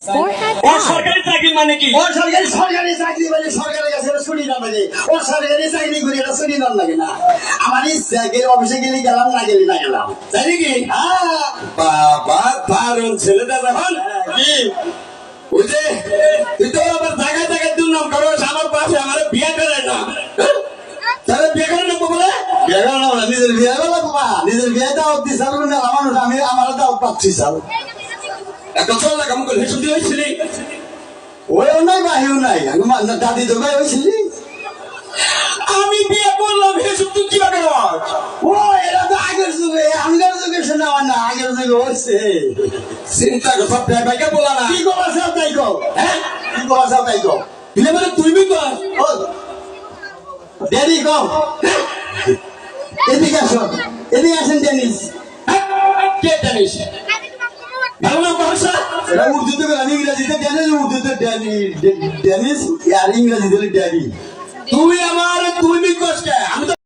সরকারি চাকরি মানে কি? ও সরকারি সরকারি চাকরি মানে সরকারের কাছে ছুটি না লাগে। ও সরকারি চাকরি করি এটা ছুটি না লাগে না। আমার ইচ্ছা গেলে অফিসে গেলে গেলাম, না গেলে না গেলাম, তাই নাকি? হ্যাঁ বাবা দারুণ ছেলেটা যখন কি ওই যে তুই তো আবার জায়গায় জায়গায় দুর্নাম করো, আমার পাশে আমার বিয়ে করে না, তাহলে বিয়ে করে নেবো বলে বিয়ে করানো না, নিজের বিয়ে বলো বাবা, নিজের বিয়ে দাওয়াত দিচ্ছে মানুষ, আমি আমার দাওয়াত পাচ্ছি স্যার। একটা চল না কেমন করে হেসে দিয়ে হয়েছিলি? ওইও নাই বাহিও নাই, আমি দাদি তো ভাই হয়েছিলি। আমি বিয়ে করলাম হেসে তুই কি বাকে? ও এরা তো আগের যুগে, আগের যুগে শোনা না, আগের যুগে হচ্ছে। চিন্তা কথা ভাইকে বলা না। কি কবা চাও তাই কো, হ্যাঁ কি কবা চাও তাই কো। বিলে মানে তুই কর ও ড্যাডি কো, এদিকে আসো, এদিকে আসেন ডেনিস। কে জানিস? ভালো না ভাষা এটা উর্দুতে গেলাম, ইংরেজিতে ডেনিস, উর্দুতে ড্যাডি, ডেনিস আর ইংরেজিতে ড্যাডি। তুই আমার তুই কষ্ট